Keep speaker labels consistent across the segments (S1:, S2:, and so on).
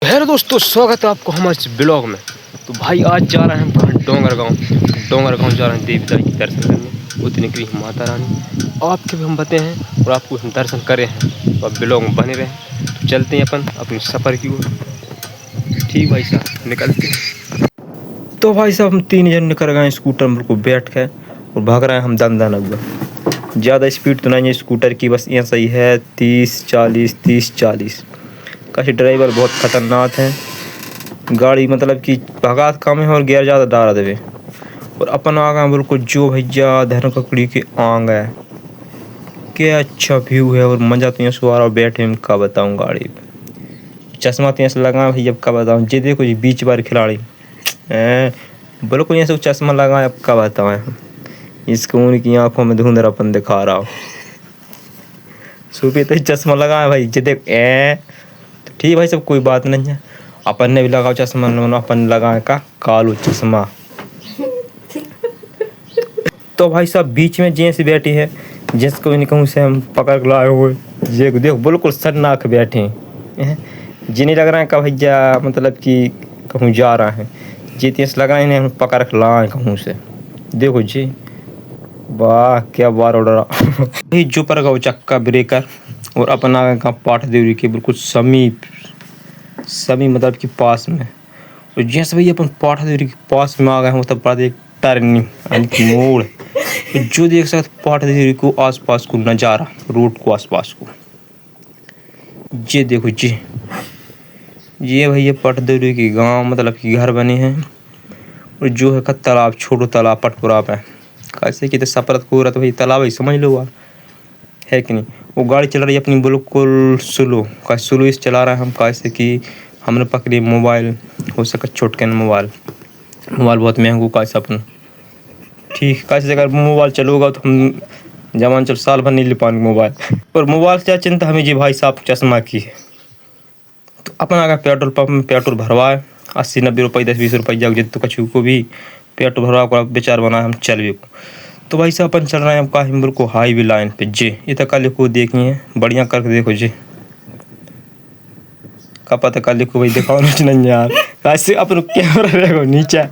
S1: Hello दोस्तों, स्वागत है आपको हमारे इस ब्लॉग में। तो भाई आज जा रहे हैं हम कहाँ? डोंगर गांव जा रहे हैं देवी के दर्शन करने। उतनी की माता रानी आपके भी हम बताते हैं और आपको हम दर्शन करे हैं, तो आप ब्लॉग में बने रहें। तो चलते हैं अपन अपने सफ़र की ओर। ठीक भाई साहब, निकलते हैं। तो भाई साहब हम 3 जन निकल गए स्कूटर को बैठ के और भाग रहे हैं हम दंदा। ज़्यादा स्पीड तो नहीं है स्कूटर की, बस यहाँ सही है 30-40 का। ड्राइवर बहुत ख़तरनाक है, गाड़ी मतलब कि भगात कम है और गियर ज़्यादा डाल देवे। और अपन आ गए बिल्कुल जो भैया धर्म ककड़ी के आंग है। क्या अच्छा व्यू है और मज़ा तो यहाँ सवार बैठे में का बताऊँ। गाड़ी चश्मा तो यहाँ से लगा भैया, अब का बताऊँ। जे देखो जी बीच बार खिलाड़ी बिल्कुल यहाँ से चश्मा लगा, अब का बताऊँ। इसको उनकी आँखों में धुंधलापन दिखा रहा हो। सुबह तो चश्मा लगा है भाई, जे देख तो ठीक भाई, सब कोई बात नहीं है। अपन ने भी लगाओ चश्मा, अपन लगाए का कालो चश्मा। तो भाई साहब बीच में जेंस बैठी है, जेंस को नहीं कहूँ से हम पकड़ के लाए हुए। ये देखो बिल्कुल सन्नाक बैठे हैं, जिन्हें लग रहा है का भैया मतलब कि कहूँ जा रहा है। जी तेस लग रहा है हम पकड़ के लाए कहूँ से। देखो जी, वाह क्या बार ऑर्डर जो पर गो चक्का ब्रेकर और अपन आगे का पाठ देवरी के बिल्कुल समी मतलब कि पास में। और जैसे भाई अपन पाठ देवरी के पास में आ गए हैं, तब बाद एक टर्निंग यानी मोड़। तो जो देख सकते पाठ देवरी को आसपास को नज़ारा, रोड को आसपास को ये देखो जी। ये भैया पाठ देवरी के गांव मतलब कि घर बने हैं। और जो है का तालाब, छोटो तालाब पटपुरा पे कैसे कि सफरत को रहा तो भाई तालाब ही समझ लो है कि नहीं। वो गाड़ी चला रही है अपनी बिल्कुल स्लो इस चला रहा है हम, कैसे कि हमने पकड़ी मोबाइल, हो सका छोटकन मोबाइल बहुत महंगो कैसे अपन ठीक कैसे अगर मोबाइल चलोगा तो हम जमान चल साल भर नहीं ले पाएंगे मोबाइल। और मोबाइल से चिंता हमें जी भाई साहब चश्मा की है। तो अपन अगर पेट्रोल पंप में पेट्रोल भरवाए 80-90 रुपये 10-20 रुपये जग जित तो कछु को भी पेट्रोल भरवा कर बेचार बनाए हम चल भी को। तो भाई साहब अपन चल रहे हैं आपका हिम्बर को हाईवे लाइन पे जे। ये तक कल को देखी है बढ़िया करके देखो जी। का पता कल को भाई दिखाओ नहीं यार, कैसे अपन कैमरा रहेगा नीचे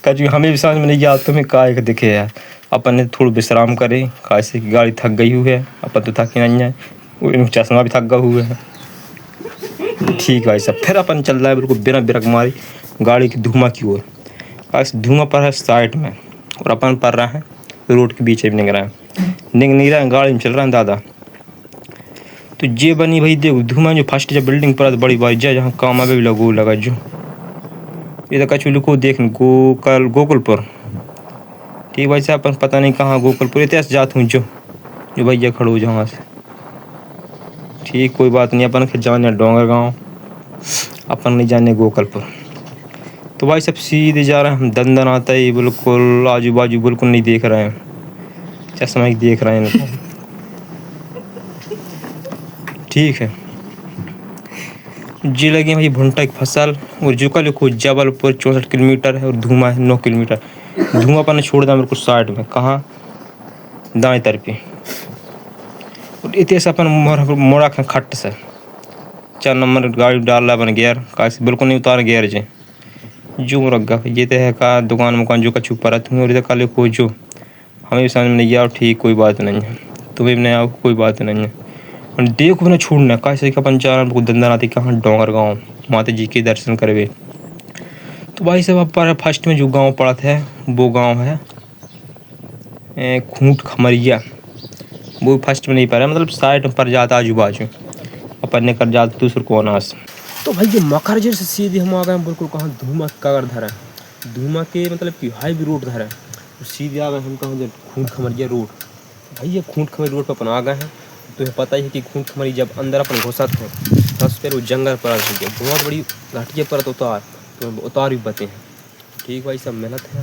S1: कभी हमें भी समझ में नहीं गया तुम्हें का दिखे यार। अपन ने थोड़ा विश्राम करे, कैसे की गाड़ी थक गई हुई है, अपन तो थकी नहीं है, वो चश्मा भी थक गया हुआ है। ठीक है सब फिर अपन चल रहा है बिल्कुल बिना ब्रेक मारी गाड़ी की धुआं की ओर। धुआं पर है साइड में और अपन पर रहा है रोड के बीच में निकल रहा है, नहीं रहा है, गाड़ी में चल रहा है दादा। तो ये बनी भाई देखो धुआं जो फर्स्ट जब बिल्डिंग पर बड़ी बाई जा जहाँ काम आगे भी लगा जो ये तो कछु लिखो देख गोकुलपुर। ठीक भाई साहब अपन पता नहीं कहाँ गोकुलपुर इतिहास जात हूँ जो भैया खड़ो जहाँ से। ठीक कोई बात नहीं, अपन फिर जाने डोंगर गाँव, अपन नहीं जाने गोकुलपुर। तो भाई सब सीधे जा रहे हैं हम दंदन आता है, बिल्कुल आजू बाजू बिल्कुल नहीं देख रहे हैं, चश्मा ही देख रहे हैं इनको। ठीक है जी लगे भाई भुंटा की फसल। और जो का लिखो जबलपुर 64 किलोमीटर है और धुआं है 9 किलोमीटर। धुआं पर छोड़ दिया मेरे को साइड में, कहाँ दाएं तरफ। और इतने अपन मोड़ा खट्ट से 4 नंबर गाड़ी डाल रहा अपन गियर कैसे बिल्कुल नहीं उतार गियर जे जो रखा ये तो है का दुकान जो का छुपा रहती हूँ। और इधर काले को जो हमें भी समझ में नहीं आओ, ठीक कोई बात नहीं है, तुम्हें भी नहीं आओ कोई बात नहीं है। और देखो ना छोड़ना कैसे का पंचायत को दंदन आती कहाँ डोंगर गाँव माता जी के दर्शन करवे। तो भाई साहब पर फर्स्ट में जो गांव पड़ा था वो गांव है खूंट खमरिया। वो फर्स्ट में नहीं पड़ा, मतलब साइड पर जाता आजू बाजू अपन ने कर जाता दूसरे कोनास। तो भाई ये मकरजर से सीधे हम आ गए बिल्कुल कहाँ धुआं कागर धरा है, धुआं के मतलब कि हाईवे रोड धरा है। तो सीधे आ गए हम कहाँ खूंट खमरिया रोड। भाई ये खूंट खमरिया रोड पर अपन आ गए हैं। तो ये पता ही है कि खूंट खमरी जब अंदर अपन घुसा थे बस फिर वो जंगल पर बहुत बड़ी घाटिया पर उतार, तो उतार भी बते हैं। ठीक भाई सब मेहनत है।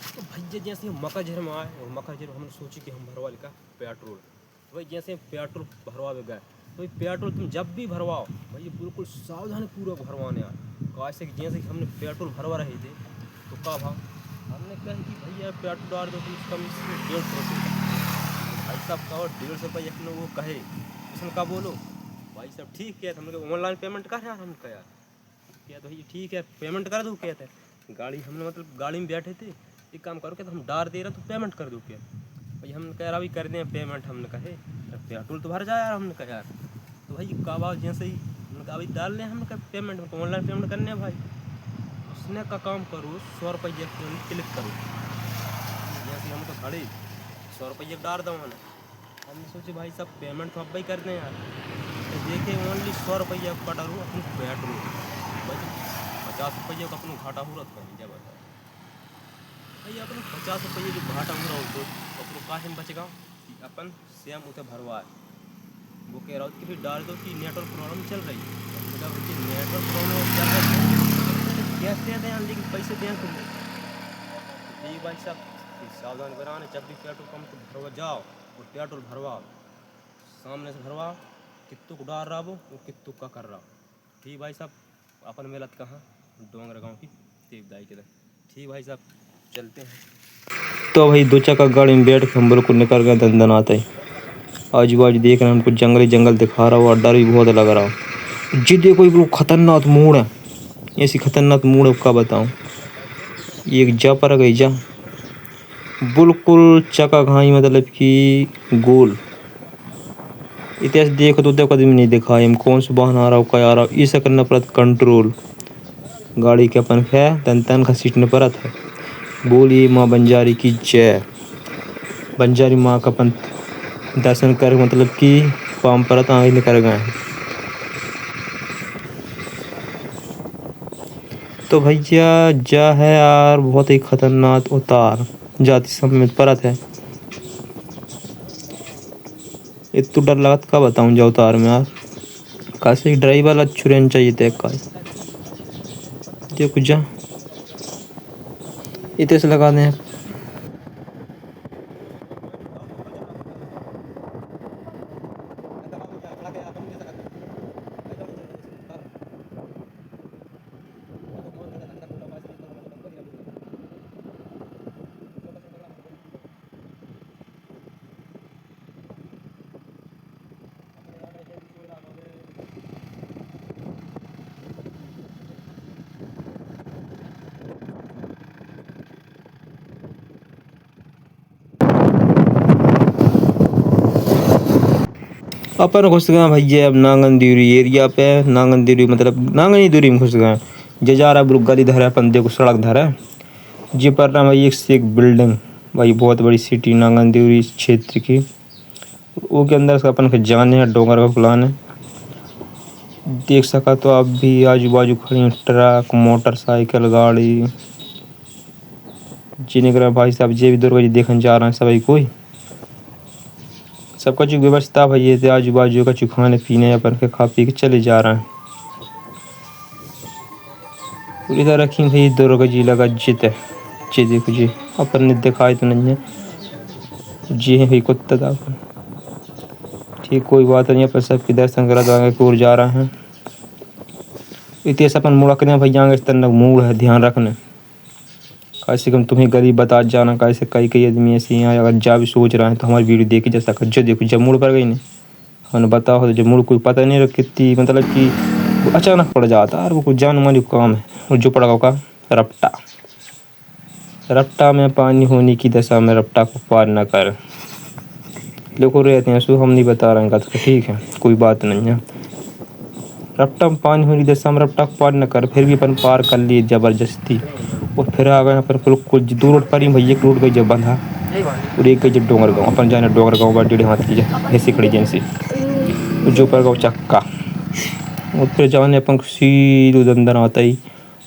S1: तो भैया जैसे हम मकरजर में आए और मकरजर हमने सोची कि हम भरवा का पेट्रोल। तो भाई जैसे पेट्रोल भरवा गए तो पेट्रोल तुम जब भी भरवाओ भाई बिल्कुल सावधानी पूर्वक भरवाने यार। कैसे कि जैसे कि हमने पेट्रोल भरवा रहे थे तो का भाव हमने कहा कि भैया पेट्रोल डाल दो कम से 150 रुपये। भाई साहब का और 150 रुपये वो कहे उसने कहा बोलो भाई सब ठीक किया था, हमने ऑनलाइन पेमेंट कर यार, हमने कहा यार किया तो भाई ठीक है पेमेंट कर दूँ क्या था। गाड़ी हमने मतलब गाड़ी में बैठे थे, एक काम करो क्या तो हम डार दे रहे तो पेमेंट कर दूँ क्या। भाई हमने कह रहा अभी कर दें पेमेंट, हमने कहे पेट्रोल तो भर जाए यार, हमने कहा यार। तो भाई काबा जैसे ही हमने कहा अभी डाल लें, हमने कहा पेमेंट तो ऑनलाइन पेमेंट करने हैं भाई। उसने का काम करो 100 रुपये क्लिक करो, जैसे हम तो खड़े 100 रुपये डाल दो मैंने। हमने सोचे भाई सब पेमेंट तो अब भाई कर दें यार, तो देखे ओनली 100 रुपये का डालूँ अपन पेट्रोल, भाई 50 रुपये का अपन घाटा हो रहा था जब बताओ भाई अपन 50 रुपये जो घाटा हो रहा हो तो अपन काहे में बचेगा कि अपन सेम उसे भरवा वो कह रहा हूँ कि फिर डाल दो कि नेटवर्क प्रॉब्लम चल रही है। मतलब नेटवर्क प्रॉब्लम चल रही है कैसे दें लेकिन पैसे दें तुम ठीक भाई साहब सावधान कराने, जब भी पेट्रोल पंप तो भरवा जाओ और पेट्रोल भरवाओ, सामने से भरवाओ कित्तू को डाल रहा वो कित्तू का कर रहा। ठीक भाई साहब अपन मिलत कहाँ डोंगर गाँव की देवदाई के तरफ। ठीक भाई साहब चलते हैं। तो भाई 2 चक्का गाड़ी में बैठ के हम बिल्कुल निकल गए दंदन आते ही। आजू बाजू देख रहे हैं हमको जंगली जंगल दिखा रहा हुआ, डर भी बहुत लग रहा। जी देखो ये खतरनाक मोड़ है, ऐसी खतरनाक मोड़ है क्या बताऊँ। एक जा पर गई जा बिल्कुल चका घाई मतलब कि गोल इतिहास देखो तो कभी नहीं देखा हम कौन सा वाहन आ रहा हो क्या आ रहा हो, इसे करना पड़ता कंट्रोल गाड़ी के अपन है तन तन का सीटने पड़ा था। बोलिए माँ बंजारी की जय। बंजारी माँ का अपन दर्शन कर मतलब कि पाम परत आगे निकल गए। तो भैया जा है यार बहुत ही खतरनाक उतार जाति समय में परत है, इतना डर लगा का बताऊं जा उतार में यार। कैसे ड्राइवर अच्छी रहना चाहिए थे का देखो जा इतने से लगा दें। अपन घुस गए भैया अब नांगन देवरी एरिया पे। नांगन देवरी मतलब नांगन देवरी में घुस गए। जे जा रहा है गली धरा अपन देखो सड़क धरा जी पर रहा भाई एक से एक बिल्डिंग, भाई बहुत बड़ी सिटी नांगन देवरी क्षेत्र की। वो के अंदर से अपन के जाने हैं डोंगर का प्लान है। देख सका तो आप भी आजू बाजू खड़ी ट्रक मोटरसाइकिल गाड़ी जी निकल भाई साहब जे भी दुर्गा जी देखने जा रहे हैं सभी कोई सबका जो व्यवस्था भाई ये आजू बाजू का खाने पीने अपन के खा पी के चले जा रहे हैं। पूरी तरह रखी भाई दुर्गा जी लगा जित है जी देखो जी अपन ने दिखाई तो नहीं है जी है भाई कुत्ता था। ठीक कोई बात नहीं अपन सबके दर्शन करा तो आगे और जा रहे हैं। इतिहास अपन मुड़कने भाई आगे इस तरह मूड है ध्यान रखने कैसे कम तुम्हें गरीब बता जाना कैसे कई कई आदमी ऐसे यहाँ अगर जा भी सोच रहे हैं तो हमारी वीडियो देखे जा सका जो देखो जब मूड पर गई नहीं हमने बताओ तो जब मूड कोई पता नहीं रख कितनी मतलब कि अचानक पड़ जाता है वो कुछ जान मानी काम है। और जो पड़ा होगा रपटा रपटा में पानी होने की दशा में रपटा को पार न कर देखो रहते हैं सो हम नहीं बता रहे हैं तो ठीक है कोई बात नहीं है। रपटा में पानी होने की दशा में रपटा को पार न कर फिर भी अपन पार कर लिए ज़बरदस्ती और फिर आ गए अपन कुछ दूर रोड पर ही भैया एक रोड गई जब बंधा और एक गई जब डोंगर गाँव अपन जाने डोंगर गाँव पर 1.5 हाथ की ऐसी खड़ी जैसी जो पर गाँव चक्का और फिर जाने अपन सीधे अंदर आता ही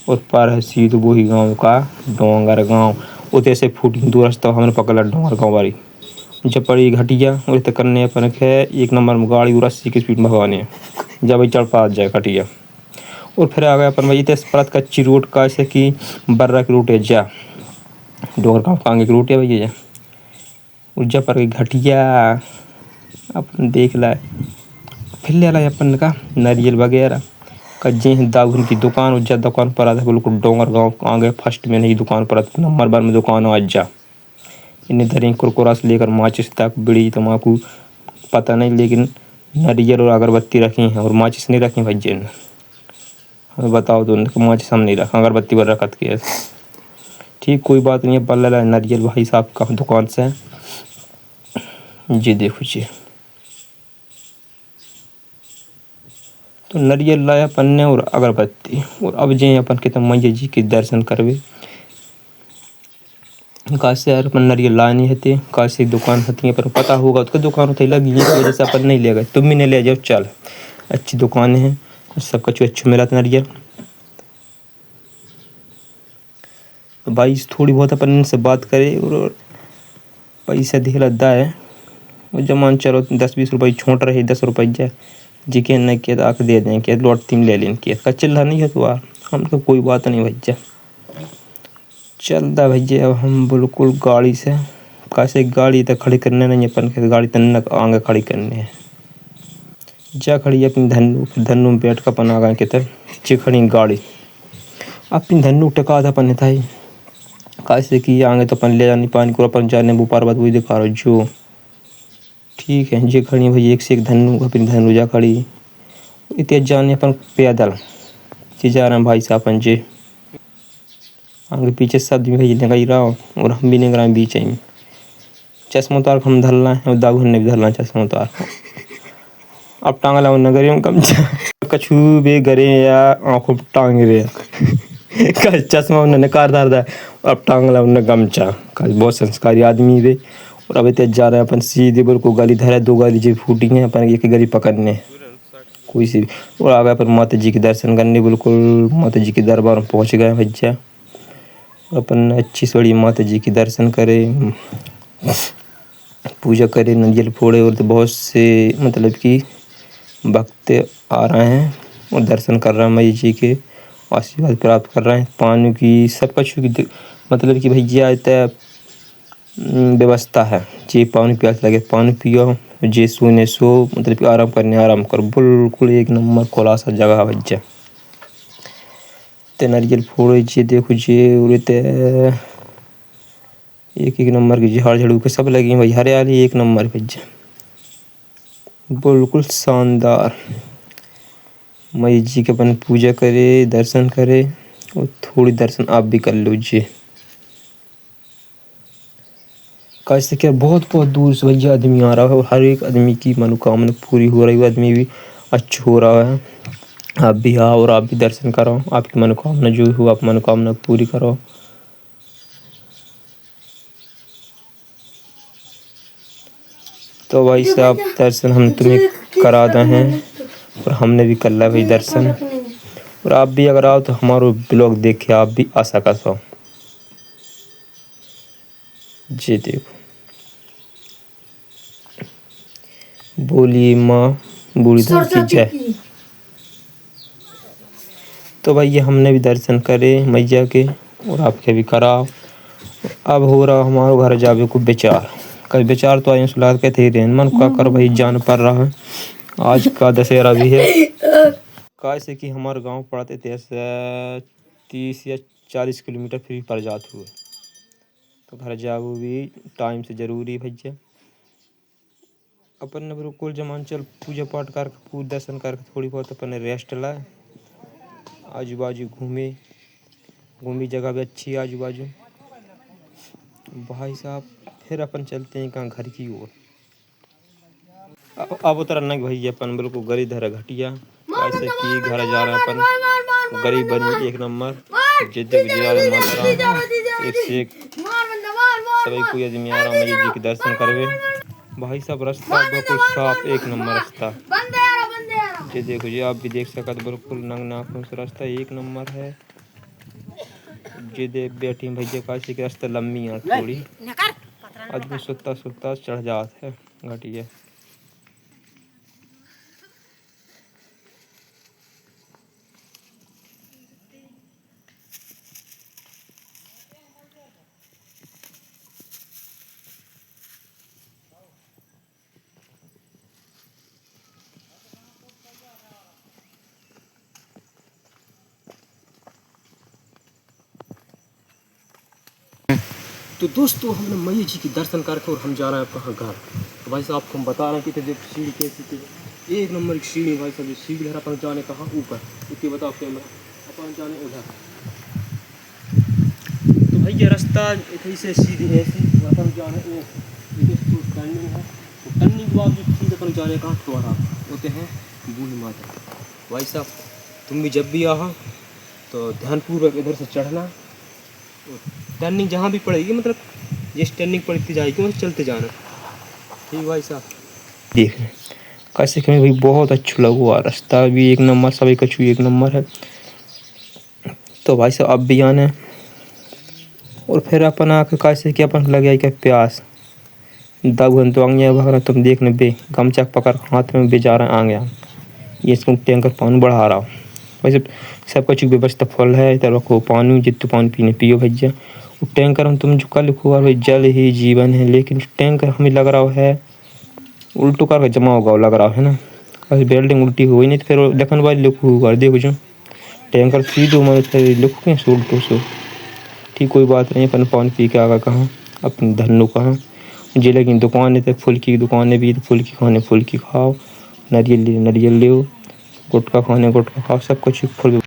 S1: और पार है सीधे वही गाँव का डोंगर गाँव उधर से फुट दूर रास्ता हमने पकड़ा डोंगर गाँव वाली जब पड़ी घटिया और तक करने अपन है 1 नंबर में गाड़ी 80 की स्पीड में भगाने जब चढ़ पा जाए घटिया और फिर आ गया अपन भाई तेज परत कच्ची रोड का ऐसे कि बर्रा की रूट है जा डोंगर गाँव कांगे की रूट है भैया जा उज्जा पर गई घटिया अपन देख लाए फिर ले लाए अपन का नारियल वगैरह कज्जे दागुन की दुकान उज्जा दुकान पर आता बिल्कुल डोंगर गाँव आगे फर्स्ट में नहीं दुकान पर नंबर 1 में दुकान हो अज्जा इन्हें धरें कुरकुरा से लेकर माचिस तक बीड़ी तम्बाकू पता नहीं लेकिन नारियल और अगरबत्ती रखी हैं और माचिस नहीं रखी भाई जी ने। हमें बताओ तो माचिस हम नहीं रखा, अगरबत्ती पर रखत की है। ठीक कोई बात नहीं है, पल्ला नारियल भाई साहब का दुकान से है जी। देखो जी, तो नारियल लाया अपन ने और अगरबत्ती, और अब जे अपन के मैया जी के दर्शन करवे। काश यार अपन नारियल लाए नहीं होते, काश एक दुकान होती है पर पता होगा उसका दुकान होती लगी है, वजह से अपन नहीं ले गए। तुम भी नहीं ले जाओ, चल अच्छी दुकान है, सब कुछ अच्छा मिला था नारियल। तो भाई थोड़ी बहुत अपन से बात करे और पैसा दे लद्दा है, और जमान चलो 10-20 रुपये छोट रहे, 10 रुपये जाए जी के न किया आके दे दें, क्या लौट तीन ले लें किया का चिल्ला नहीं है तो यार हम तो कोई बात नहीं भैया चलता भैया। अब हम बिल्कुल गाड़ी से कैसे गाड़ी तक खड़ी करने नहीं अपन के, गाड़ी तक आगे खड़ी करने है। जा खड़ी अपनी धनु धनु में बैठ कर अपन आगे के तब ची खड़ी गाड़ी अपनी धनु टका था अपन था ही कैसे कि आगे तो अपन ले जानी पानी को अपन जाने वो पर्वत वही दिखा रहा जो ठीक है जी। खड़ी भाई एक से एक धनु अपनी धनु जा खड़ी इतने जाने अपन पैदल जी जा रहे हैं भाई साहब अपन जी। आगे पीछे सब भाई निकल रहा हो और हम भी निकल रहे हैं बीच में। चश्मा उतार हम धरना है और दागू ने भी धरना चश्मा उतार। अब टांग लाओ नगरी में कम कछू बे गरे या आंखों टांग रे चश्मा उन्होंने कार धार दा। अब टांग लाओ न गमछा का बहुत संस्कारी आदमी वे। और अब तेज जा रहे हैं अपन सीधे बिल्कुल गाली धरा, 2 गाली जी फूटी हैं अपन एक गाली पकड़ने कोई सी। और आ गए अपन माता जी के दर्शन करने, बिल्कुल माता जी के दरबार में पहुँच गए भैया। अपन अच्छी से बड़ी माता जी के दर्शन करे, पूजा करे, नारियल फोड़े। और तो बहुत से मतलब कि भक्त आ रहे हैं और दर्शन कर रहे हैं मैया जी के, आशीर्वाद प्राप्त कर रहे हैं। पानी की सब कुछ की मतलब कि भैया इतना व्यवस्था है जी। पानी प्यास लगे पानी पियो, जे सोने सो, मतलब कि आराम करने आराम करो, बिल्कुल एक नंबर खुलासा जगह भैया। ते नारियल फोड़े जी देखो जी, और एक नंबर की झाड़ झाड़ू के सब लगी भाई, हरियाली एक नंबर भैया, बिल्कुल शानदार। मैया जी के अपन पूजा करे, दर्शन करे और थोड़ी दर्शन आप भी कर लो जी। कैसे क्या बहुत बहुत दूर से भैया आदमी आ रहा है और हर एक आदमी की मनोकामना पूरी हो रही है, आदमी भी अच्छा हो रहा है। आप भी आओ और आप भी दर्शन करो, आपकी मनोकामना जो हो आप मनोकामना पूरी करो। तो भाई साहब दर्शन हम तुम्हें करा दे हैं और हमने भी कर लिया भाई दर्शन। और आप भी अगर आओ तो हमारा ब्लॉग देख के आप भी आ सको जी। देखो बोली माँ बूढ़ी धन की जय। तो भैया हमने भी दर्शन करे मैया के और आपके भी कराओ। अब हो रहा हमारे घर जावे को विचार, कई विचार तो आए सुलाह के थे रेन मन का कर भाई जान पड़ रहा है। आज का दशहरा भी है, कैसे कि हमारे गांव पड़ते थे 30 या 40 किलोमीटर फ्री पर जाते हुए, तो घर जाओ भी टाइम से ज़रूरी भैया। अपन ने बिल्कुल जमान चल पूजा पाठ कर पूजा दर्शन करके थोड़ी बहुत अपन ने रेस्ट लाए, आजू बाजू घूमी जगह भी अच्छी आजू बाजू भाई साहब। फिर अपन चलते हैं कहाँ घर की ओर। अब उतरना भाई अपन बिल्कुल गरीब धरा घटिया, ऐसे कि घर जा रहे हैं अपन गरीब बनी एक नंबर जिद्द माता एक से एक सभी कोई आदमी आ रहा मैया जी के दर्शन करवे। भाई साहब रास्ता बिल्कुल साफ एक नंबर रास्ता जी। देखो जी आप भी देख सकते बिल्कुल नंग नाखून से रास्ता एक नंबर है जी। देख बैठी भैया काशी के रास्ता लंबी है थोड़ी, आदमी सुत्ता सुत्ता चढ़ जाता है घटिया। तो दोस्तों हमने मैया जी के दर्शन करके और हम जा रहे हैं कहाँ घर। तो भाई साहब आपको हम बता रहे हैं कि सीढ़ी कैसी थी। एक नंबर की सीढ़ी भाई साहब, सीढ़ी है अपन जाने कहाँ ऊपर, इतनी बताओ कैमरा अपन जाने उधर। तो भाई ये रास्ता इतनी से सीधी है ऐसी, अपन जाने वो टर्निंग है, तो टर्निंग के बाद जो सीधे अपन जाने कहाँ टोरा होते हैं बूढ़ी माता। भाई साहब तुम भी जब भी आओ तो ध्यानपूर्वक इधर से चढ़ना, टर्निंग जहाँ भी पड़ेगी मतलब जिस टर्निंग पड़ती जाएगी वहीं चलते जाना, ठीक भाई साहब। देख कैसे कि भाई बहुत अच्छा लगा हुआ, रास्ता भी एक नंबर, सभी कछु एक नंबर है। तो भाई साहब अब भी आना है और फिर अपन आके कैसे कि अपन लगे क्या प्यास दागन तो आगे भग रहा, तुम देखने बे गमछा पकड़ हाथ में बेचारा आ गया, ये इसको टैंकर पानी बढ़ा रहा हूँ। वैसे सब कुछ व्यवस्था फुल है, इधर रखो पानी, जितने पानी पीने पियो भैया। वो टैंकर हम तुम जो कल लिखो भाई जल ही जीवन है, लेकिन टैंकर हमें लग रहा है उल्टो करके जमा होगा लग रहा है ना, अभी बिल्डिंग उल्टी हुई नहीं तो फिर लखन भाई लिखो कर देखो जो टैंकर सीधो मैं फिर लिखो के उल्टो से। ठीक कोई बात नहीं, अपन पानी पी के आगा कहाँ अपने धनो कहाँ जिले की दुकान है, फुल्की की दुकान है भी, तो फुल्की खाने फुल्की खाओ, नारियल ले नारियल ले, गुटखा खाने गुटखा खाओ, सब कुछ फुल